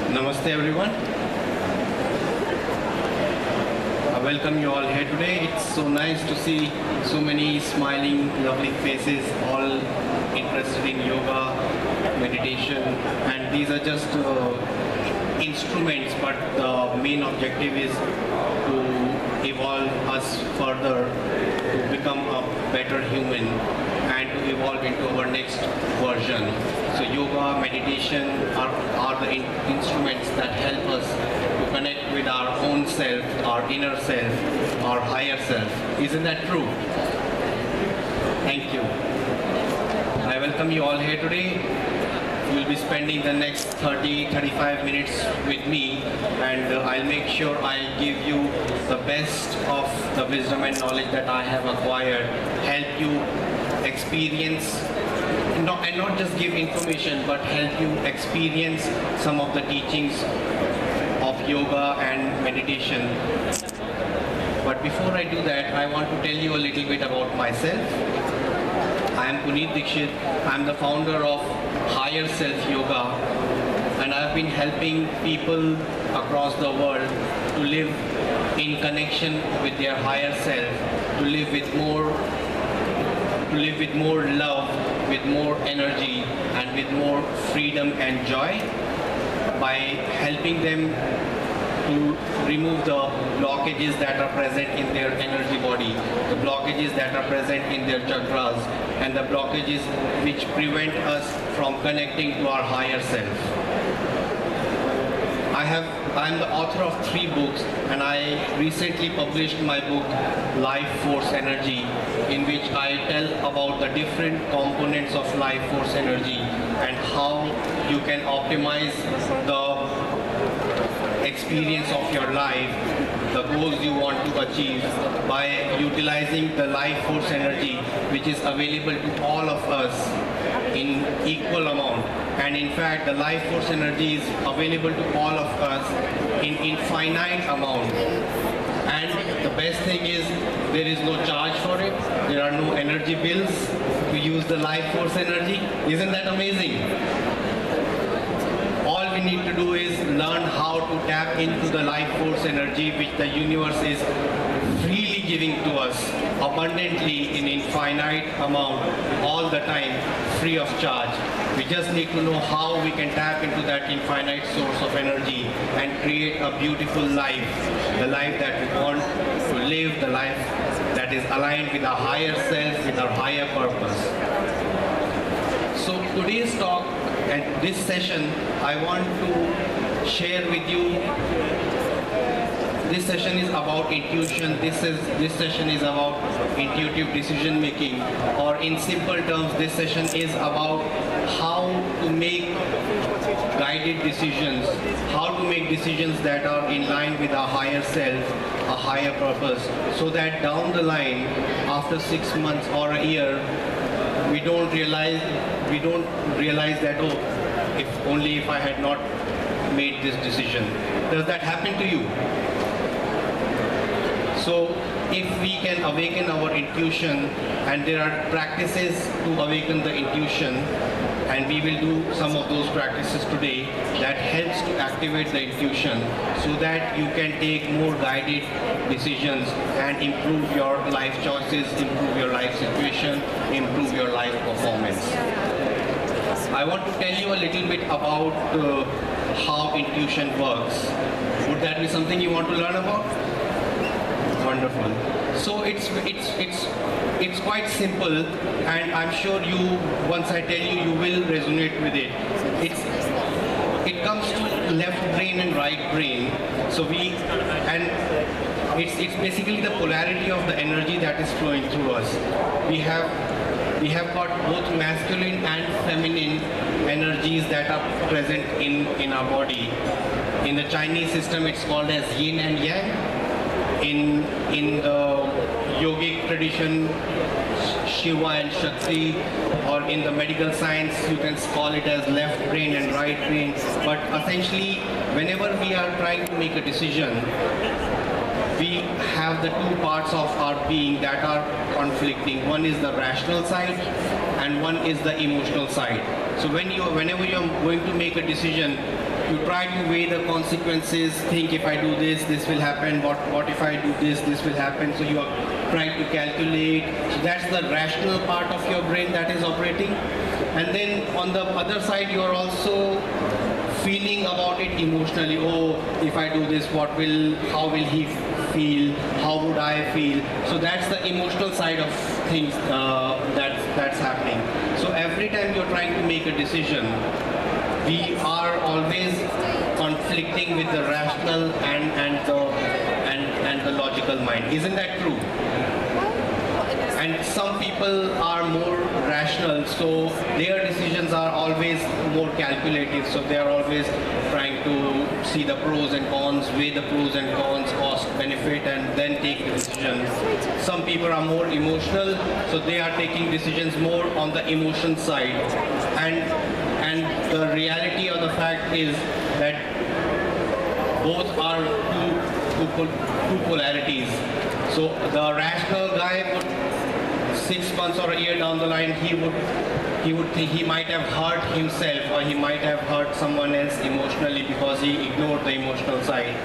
Namaste everyone. I welcome you all here today. It's so nice to see so many smiling, lovely faces, all interested in yoga, meditation, and these are just instruments, but the main objective is to evolve us further, to become a better human and to evolve into our next version. So yoga, meditation are the instruments that help us to connect with our own self, our inner self, our higher self. Isn't that true? Thank you. I welcome you all here today. You'll be spending the next 30-35 minutes with me, and I'll make sure I give you the best of the wisdom and knowledge that I have acquired, help you experience, and not just give information, but help you experience some of the teachings of yoga and meditation. But before I do that, I want to tell you a little bit about myself. I am Puneet Dikshit. I am the founder of Higher Self Yoga, and I have been helping people across the world to live in connection with their higher self, to live with more love, with more energy, and with more freedom and joy, by helping them to remove the blockages that are present in their energy body, the blockages that are present in their chakras, and the blockages which prevent us from connecting to our higher self. I am the author of 3 books, and I recently published my book Life Force Energy, in which I tell about the different components of life force energy and how you can optimize the experience of your life, the goals you want to achieve, by utilizing the life force energy which is available to all of us in equal amount. And in fact, the life force energy is available to all of us in infinite amount. And the best thing is, there is no charge for it. There are no energy bills to use the life force energy. Isn't that amazing? All we need to do is learn how to tap into the life force energy which the universe is freely giving to us abundantly in infinite amount all the time, free of charge. We just need to know how we can tap into that infinite source of energy and create a beautiful life, the life that we want to live, the life that is aligned with our higher self, with our higher purpose. So today's talk and this session, I want to share with you. This session is about intuition. This session is about intuitive decision making, or in simple terms, this session is about how to make guided decisions, how to make decisions that are in line with our higher self, a higher purpose, so that down the line, after 6 months or a year, we don't realize that, oh, if I had not made this decision. Does that happen to you? So if we can awaken our intuition, and there are practices to awaken the intuition, and we will do some of those practices today, that helps to activate the intuition so that you can take more guided decisions and improve your life choices, improve your life situation, improve your life performance. I want to tell you a little bit about how intuition works. Would that be something you want to learn about? Wonderful. So it's quite simple, and I'm sure once I tell you, you will resonate with it. It comes to left brain and right brain. So it's basically the polarity of the energy that is flowing through us. We have got both masculine and feminine energies that are present in our body. In the Chinese system, it's called as yin and yang. In the yogic tradition, Shiva and Shakti, or in the medical science, you can call it as left brain and right brain. But essentially, whenever we are trying to make a decision, we have the 2 parts of our being that are conflicting. One is the rational side, and one is the emotional side. So whenever you're going to make a decision, You try to weigh the consequences, think if I do this, this will happen, what if I do this will happen. So you are trying to calculate. So that's the rational part of your brain that is operating. And then on the other side, you are also feeling about it emotionally. Oh, if I do this, how will he feel? How would I feel? So that's the emotional side of things that's happening. So every time you're trying to make a decision, we are always conflicting with the rational and the logical mind. Isn't that true? And some people are more rational, so their decisions are always more calculative. So they are always trying to see the pros and cons, weigh the pros and cons, cost, benefit, and then take the decision. Some people are more emotional, so they are taking decisions more on the emotion side. And the reality of the fact is that both are two polarities. So the rational guy would 6 months or a year down the line, he would think he might have hurt himself, or he might have hurt someone else emotionally because he ignored the emotional side.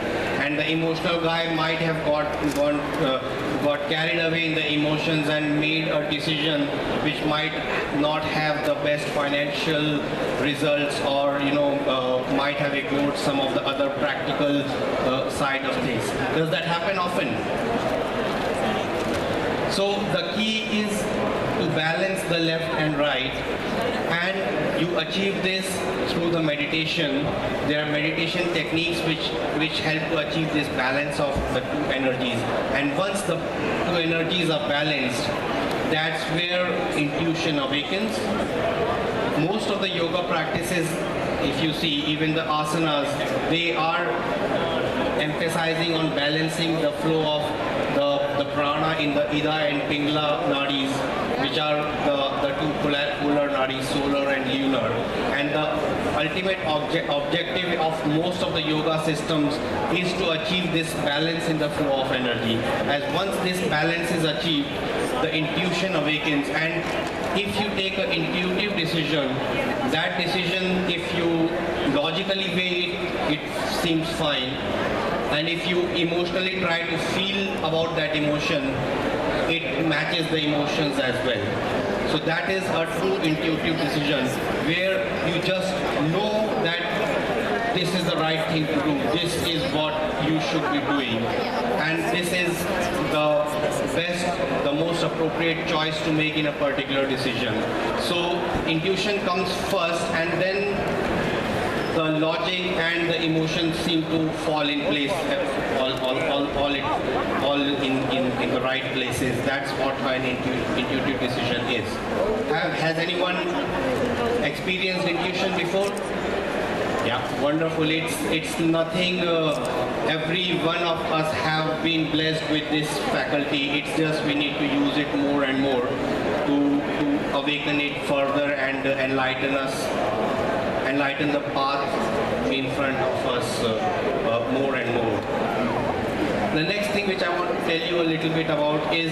And the emotional guy might have got carried away in the emotions and made a decision which might not have the best financial results, or might have ignored some of the other practical side of things. Does that happen often? So the key is to balance the left and right, and you achieve this through the meditation. There are meditation techniques which help to achieve this balance of the two energies. And once the two energies are balanced, that's where intuition awakens. Most of the yoga practices, if you see, even the asanas, they are emphasizing on balancing the flow of the prana in the Ida and Pingala nadis, which are the two polar nadis, solar and lunar. And the ultimate objective of most of the yoga systems is to achieve this balance in the flow of energy. As once this balance is achieved, the intuition awakens. And if you take an intuitive decision, that decision, if you logically weigh it, it seems fine. And if you emotionally try to feel about that emotion, it matches the emotions as well. So that is a true intuitive decision, where you just know that this is the right thing to do. This is what you should be doing. And this is the best, the most appropriate choice to make in a particular decision. So intuition comes first, and then the logic and the emotions seem to fall in place, all in the right places. That's what an intuitive decision is. Has anyone experienced intuition before? Yeah, wonderful. It's nothing. Every one of us have been blessed with this faculty. It's just we need to use it more and more to awaken it further and enlighten the path in front of us more and more. The next thing which I want to tell you a little bit about is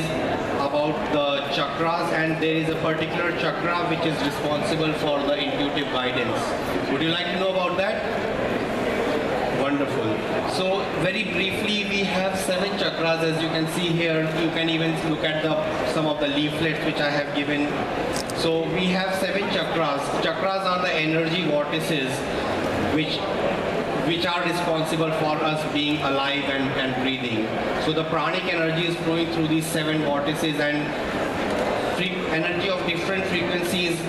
about the chakras, and there is a particular chakra which is responsible for the intuitive guidance. Would you like to know about that? Wonderful. So very briefly, we have 7 chakras, as you can see here. You can even look at some of the leaflets which I have given. So we have 7 chakras. Chakras are the energy vortices which are responsible for us being alive and breathing. So the pranic energy is flowing through these 7 vortices, and energy of different frequencies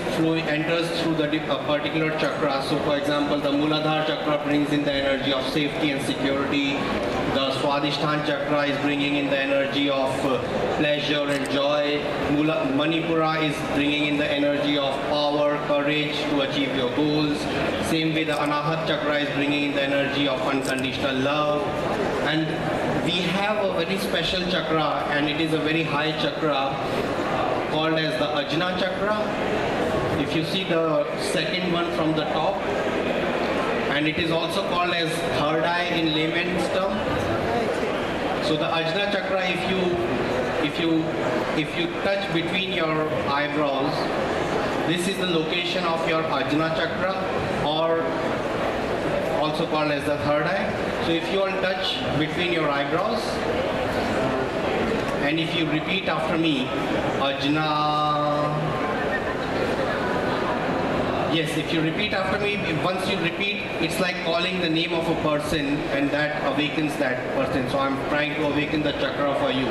enters through the particular chakra. So for example, the Muladhara chakra brings in the energy of safety and security. The Swadhisthana chakra is bringing in the energy of pleasure and joy. Manipura is bringing in the energy of power, courage to achieve your goals. Same way the Anahat chakra is bringing in the energy of unconditional love. And we have a very special chakra, and it is a very high chakra called as the Ajna chakra. If you see the second one from the top, and it is also called as third eye in layman's term. So the Ajna chakra, if you touch between your eyebrows, this is the location of your Ajna chakra, also called as the third eye. So if you all touch between your eyebrows, and if you repeat after me, Ajna. Yes, if you repeat after me, once you repeat, it's like calling the name of a person and that awakens that person. So I'm trying to awaken the chakra for you.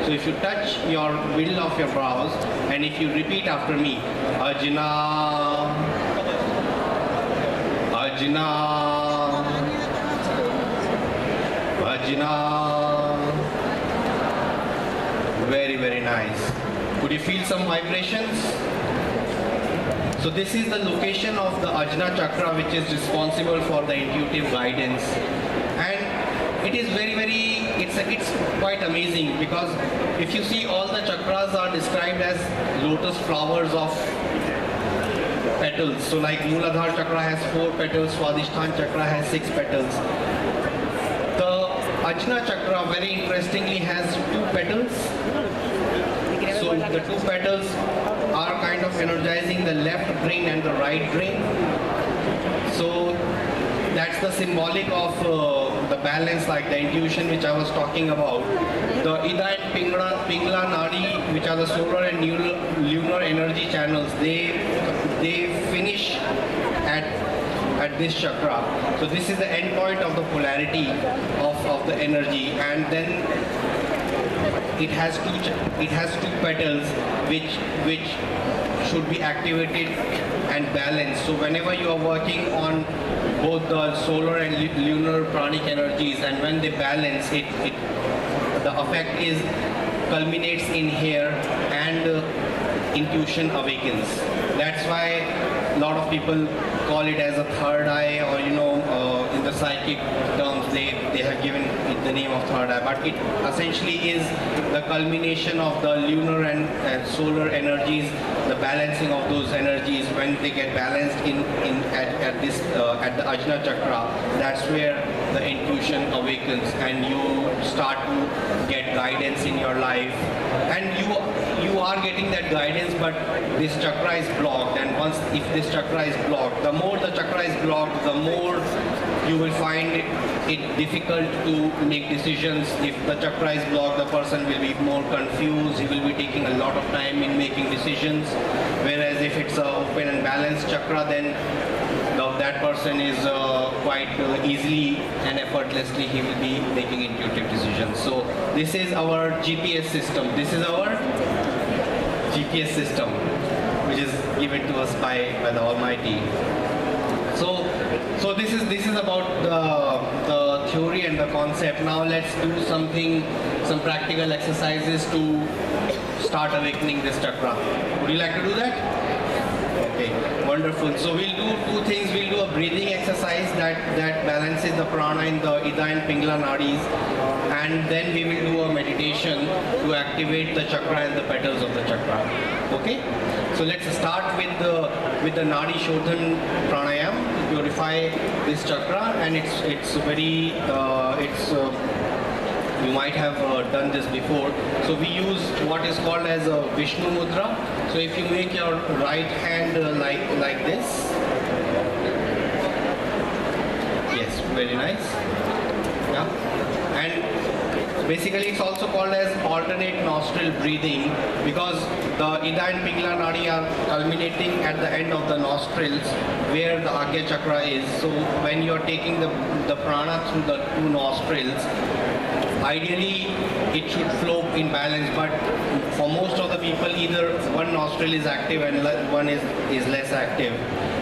So if you touch your middle of your brows and if you repeat after me, Ajna, Ajna, Ajna. Very, very nice. Could you feel some vibrations? So this is the location of the Ajna chakra, which is responsible for the intuitive guidance. And it is it's quite amazing, because if you see, all the chakras are described as lotus flowers of petals. So like Mooladhara chakra has 4 petals, Swadhisthana chakra has 6 petals. The Ajna chakra, very interestingly, has 2 petals. So the 2 petals are kind of energizing the left brain and the right brain. So that's the symbolic of the balance, like the intuition which I was talking about. The Ida and Pingla Nadi, which are the solar and lunar energy channels, they finish at this chakra. So this is the end point of the polarity of the energy, and then it has two petals which should be activated and balanced. So whenever you are working on both the solar and lunar pranic energies, and when they balance, the effect culminates in here, and intuition awakens. That's why a lot of people call it as a third eye, or in the psychic terms they have given it the name of third eye, but it essentially is the culmination of the lunar and solar energies, the balancing of those energies. When they get balanced at the Ajna chakra, that's where the intuition awakens and you start to get guidance in your life, and you are getting that guidance, but this chakra is blocked. And once, if this chakra is blocked, the more the chakra is blocked, the more you will find it difficult to make decisions. If the chakra is blocked, the person will be more confused, he will be taking a lot of time in making decisions. Whereas if it's an open and balanced chakra, then that person is quite easily and effortlessly he will be making intuitive decisions. So this is our GPS system. This is our GPS system, which is given to us by the Almighty. So this is about the theory and the concept. Now let's do some practical exercises to start awakening this chakra. Would you like to do that? Okay, wonderful. So we'll do 2 things. We'll do a breathing exercise that balances the prana in the Ida and Pingla nadis, and then we will do a meditation to activate the chakra and the petals of the chakra. Okay? So let's start with the Nadi Shodhan pranayam to purify this chakra, and you might have done this before. So we use what is called as a Vishnu Mudra. So if you make your right hand like this. Yes, very nice. Yeah. And basically it's also called as alternate nostril breathing, because the Ida and Pingla Nadi are culminating at the end of the nostrils where the Agya chakra is. So when you are taking the prana through the 2 nostrils, ideally it should flow in balance, but for most of the people, either one nostril is active and one is less active.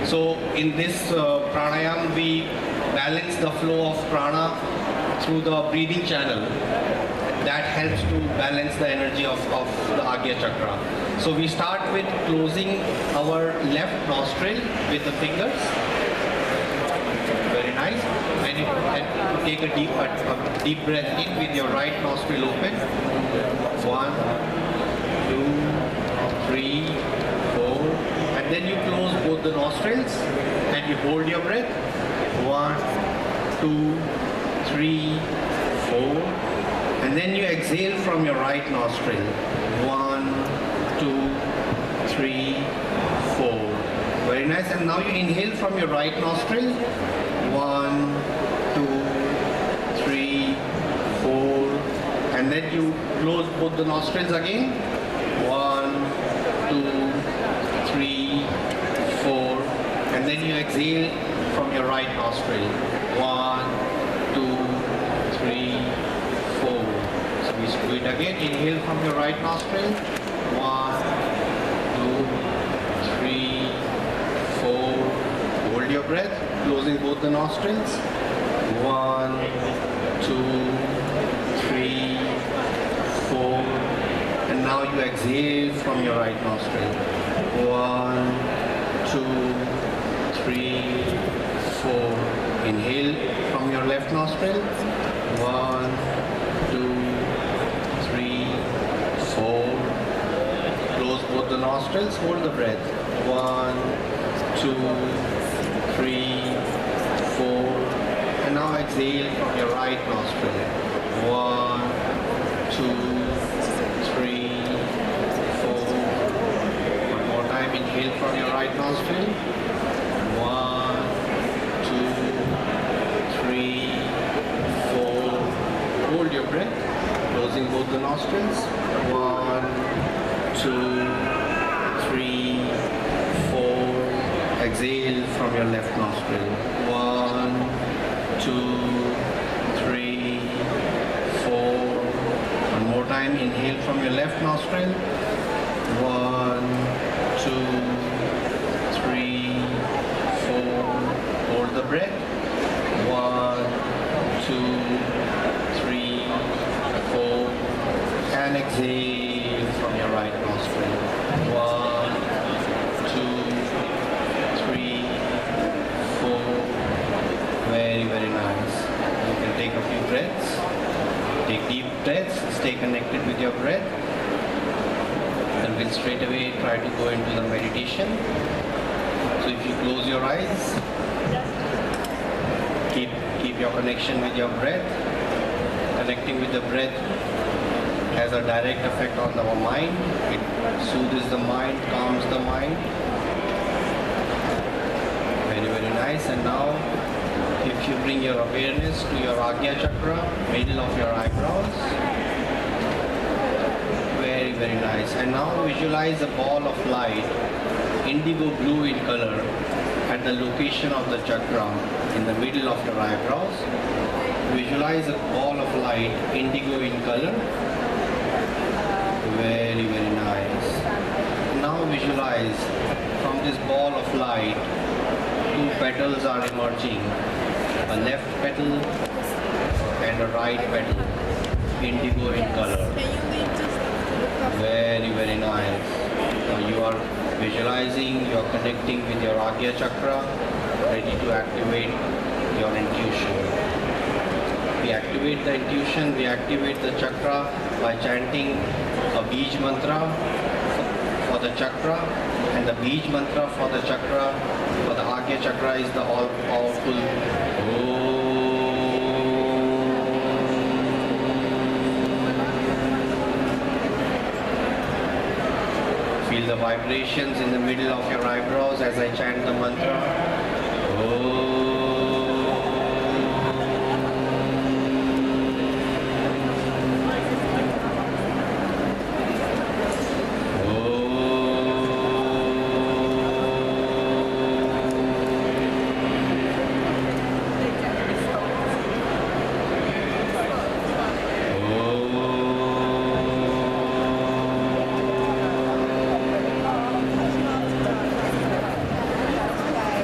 So in this pranayam, we balance the flow of prana through the breathing channel. That helps to balance the energy of the Agya chakra. So we start with closing our left nostril with the fingers. Very nice. And you take a deep breath in with your right nostril open. 1, 2, 3, 4. And then you close both the nostrils and you hold your breath. 1, 2, 3, 4. And then you exhale from your right nostril. 1, 2, 3, 4. Very nice. And now you inhale from your right nostril. 1, 2, 3, 4. And then you close both the nostrils again. 1, 2, 3, 4. And then you exhale from your right nostril. 1, 2, 3, 4. So we do it again. Inhale from your right nostril. 1, 2, 3, 4. Hold your breath, closing both the nostrils. 1, 2, 3, 4. And now you exhale from your right nostril. 1, 2, 3, 4. Inhale from your left nostril. 1, 2, 3, 4. Close both the nostrils. Hold the breath. 1, 2, 3, 4. And now exhale from your right nostril. 1, 2, 3, 4. One more time. Inhale from your right nostril. 1, 2, 3, 4. Hold your breath, closing both the nostrils. 1, 2, 3, 4. Exhale from your left nostril. 1, 2, 3, 4. One more time. Inhale from your left nostril. 1, 2, 3, 4. Hold the breath. 1, 2, 3, 4. And exhale from your right nostril. 1, 2, 3, 4. Very, very nice. You can take a few breaths. Take deep breaths. Stay connected with your breath. And we'll straight away try to go into the meditation. So if you close your eyes, keep your connection with your breath. Connecting with the breath has a direct effect on our mind. It soothes the mind, calms the mind. Very, very nice. And now, if you bring your awareness to your Agya chakra, middle of your eyebrows. Very, very nice. And now visualize a ball of light, indigo blue in color, at the location of the chakra in the middle of your eyebrows. Visualize a ball of light, indigo in color. Very, very nice. Now visualize from this ball of light, two petals are emerging. A left petal and a right petal, indigo in color. Very, very nice. Now you are visualizing, you are connecting with your Agya chakra, ready to activate your intuition. We activate the intuition, we activate the chakra by chanting a Bij mantra for the chakra, and the Bij mantra for the chakra, for the Agya chakra, is the all-powerful Om. Feel the vibrations in the middle of your eyebrows as I chant the mantra. Om.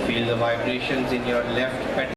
Feel the vibrations in your left petal.